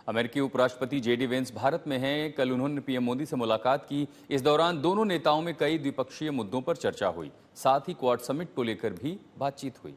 अमेरिकी उपराष्ट्रपति JD Vance Bharat में हैं। कल उन्होंने पीएम मोदी से मुलाकात की। इस दौरान दोनों नेताओं में कई द्विपक्षीय मुद्दों पर चर्चा हुई। साथ ही क्वाड समिट को लेकर भी बातचीत हुई।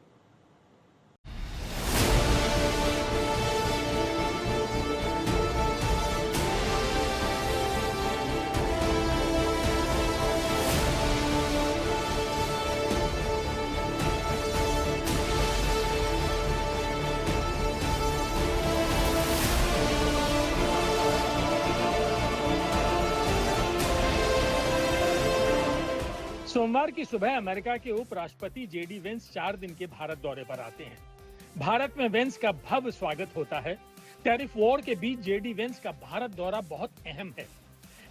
सोमवार की सुबह अमेरिका के उपराष्ट्रपति जेडी वेंस 4 दिन के भारत दौरे पर आते हैं। भारत में वेंस का भव्य स्वागत होता है। टैरिफ वॉर के बीच जेडी वेंस का भारत दौरा बहुत अहम है,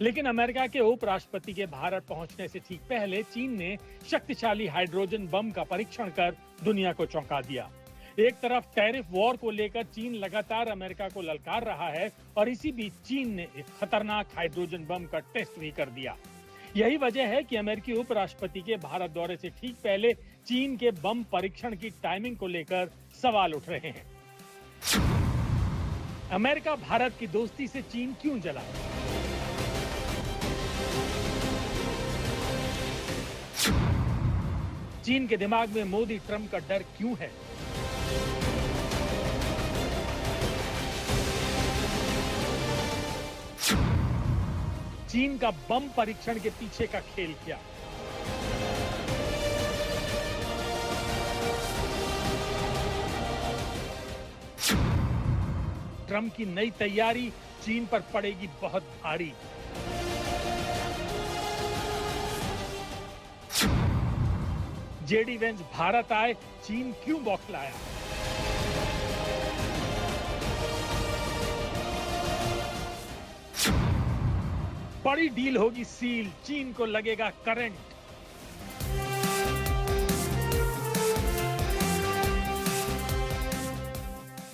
लेकिन अमेरिका के उपराष्ट्रपति के भारत पहुंचने से ठीक पहले चीन ने शक्तिशाली हाइड्रोजन बम का परीक्षण कर दुनिया को चौंका दिया। एक तरफ टैरिफ वॉर को लेकर चीन लगातार अमेरिका को ललकार रहा है और इसी बीच चीन ने एक खतरनाक हाइड्रोजन बम का टेस्ट भी कर दिया। यही वजह है कि अमेरिकी उपराष्ट्रपति के भारत दौरे से ठीक पहले चीन के बम परीक्षण की टाइमिंग को लेकर सवाल उठ रहे हैं। अमेरिका भारत की दोस्ती से चीन क्यों जला? चीन के दिमाग में मोदी ट्रंप का डर क्यों है? चीन का बम परीक्षण के पीछे का खेल क्या? ट्रंप की नई तैयारी चीन पर पड़ेगी बहुत भारी। जेडी वेंस भारत आए, चीन क्यों बौखलाया? बड़ी डील होगी सील, चीन को लगेगा करंट।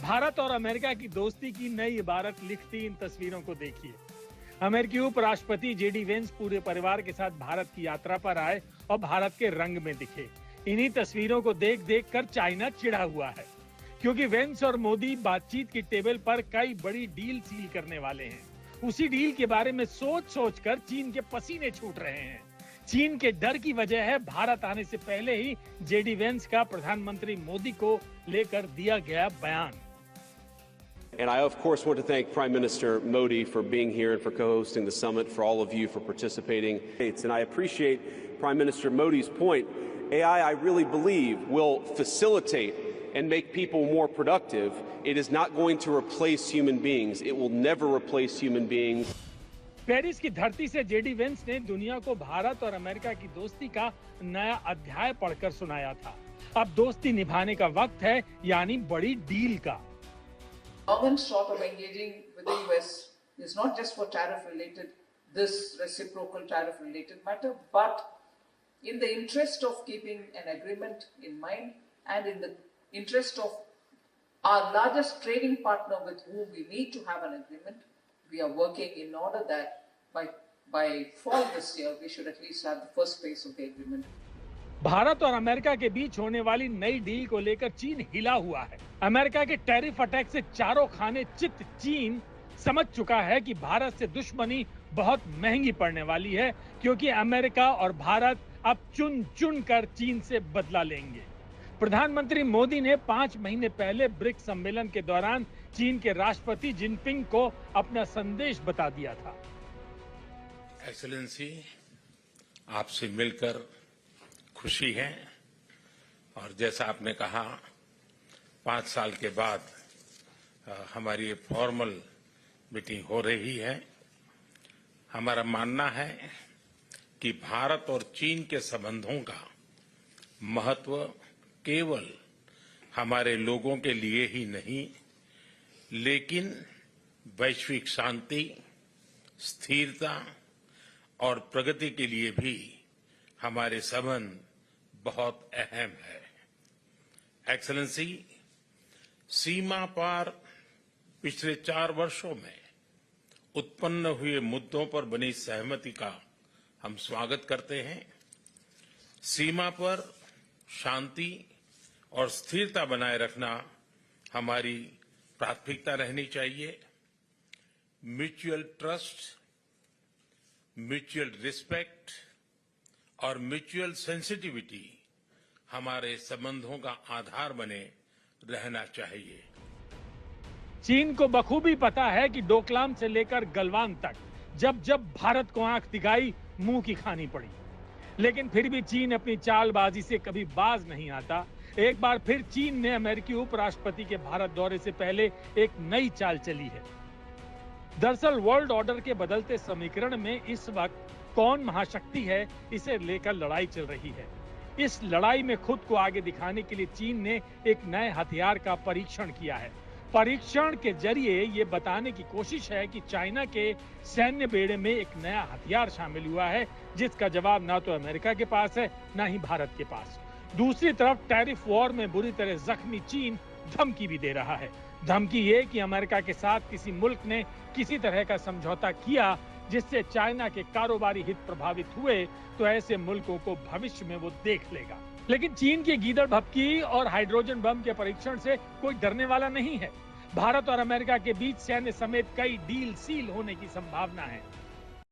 भारत और अमेरिका की दोस्ती की नई इबारत लिखती इन तस्वीरों को देखिए। अमेरिकी उपराष्ट्रपति जेडी वेंस पूरे परिवार के साथ भारत की यात्रा पर आए और भारत के रंग में दिखे। इन्हीं तस्वीरों को देख देख कर चाइना चिढ़ा हुआ है, क्योंकि वेंस और मोदी बातचीत की टेबल पर कई बड़ी डील सील करने वाले हैं। उसी डील के बारे में सोच सोच कर चीन के पसीने छूट रहे हैं। चीन के डर की वजह है भारत आने से पहले ही जेडी वेंस का प्रधानमंत्री मोदी को लेकर दिया गया बयान। And I, of course, want to thank Prime Minister Modi for being here and for co-hosting the summit, for all of you for participating. And I appreciate Prime Minister Modi's point. AI, I really believe, will facilitate and make people more productive. It is not going to replace human beings. It will never replace human beings. Paris की धरती से JD Vance ने दुनिया को भारत और America की दोस्ती का नया अध्याय पढ़कर सुनाया था। अब दोस्ती निभाने का वक्त है, यानी बड़ी डील का। Government sort of engaging with the US is not just for tariff-related, this reciprocal tariff-related matter, but in the interest of keeping an agreement in mind and in the interest of our largest trading partner with whom we need to have an agreement, we are working in order that by fall this year, we should at least have the first phase of the agreement. Bharat और America के बीच होने वाली नई deal को लेकर चीन हिला हुआ है। अमेरिका के टैरिफ अटैक से चारों खाने चित चीन समझ चुका है कि भारत से दुश्मनी बहुत महंगी पड़ने वाली है, क्योंकि अमेरिका और भारत अब चुन चुन कर चीन से बदला लेंगे। प्रधानमंत्री मोदी ने 5 महीने पहले ब्रिक्स सम्मेलन के दौरान चीन के राष्ट्रपति जिनपिंग को अपना संदेश बता दिया था। एक्सेलेंसी, आपसे मिलकर खुशी है, और जैसा आपने कहा 5 साल के बाद हमारी फॉर्मल मीटिंग हो रही है। हमारा मानना है कि भारत और चीन के संबंधों का महत्व केवल हमारे लोगों के लिए ही नहीं, लेकिन वैश्विक शांति, स्थिरता और प्रगति के लिए भी हमारे संबंध बहुत अहम है। एक्सेलेंसी, सीमा पार पिछले 4 वर्षों में उत्पन्न हुए मुद्दों पर बनी सहमति का हम स्वागत करते हैं। सीमा पर शांति और स्थिरता बनाए रखना हमारी प्राथमिकता रहनी चाहिए। म्यूचुअल ट्रस्ट, म्यूचुअल रिस्पेक्ट और म्यूचुअल सेंसिटिविटी हमारे संबंधों का आधार बने रहना चाहिए। चीन को बखूबी पता है कि डोकलाम से लेकर गलवान तक जब जब भारत को आंख दिखाई, मुंह की खानी पड़ी। लेकिन फिर भी चीन अपनी चालबाजी से कभी बाज नहीं आता। एक बार फिर चीन ने अमेरिकी उपराष्ट्रपति के भारत दौरे से पहले एक नई चाल चली है। दरअसल वर्ल्ड ऑर्डर के बदलते समीकरण में इस वक्त कौन महाशक्ति है, इसे लेकर लड़ाई चल रही है। इस लड़ाई में खुद को आगे दिखाने के लिए चीन ने एक नए हथियार का परीक्षण किया है। परीक्षण के जरिए ये बताने की कोशिश है कि चाइना के सैन्य बेड़े में एक नया हथियार शामिल हुआ है, जिसका जवाब ना तो अमेरिका के पास है, ना ही भारत के पास। दूसरी तरफ टैरिफ वॉर में बुरी तरह जख्मी चीन धमकी भी दे रहा है। धमकी ये कि अमेरिका के साथ किसी मुल्क ने किसी तरह का समझौता किया जिससे चाइना के कारोबारी हित प्रभावित हुए, तो ऐसे मुल्कों को भविष्य में वो देख लेगा। लेकिन चीन की गीदड़ भभकी और हाइड्रोजन बम के परीक्षण से कोई डरने वाला नहीं है। भारत और अमेरिका के बीच सैन्य समेत कई डील सील होने की संभावना है।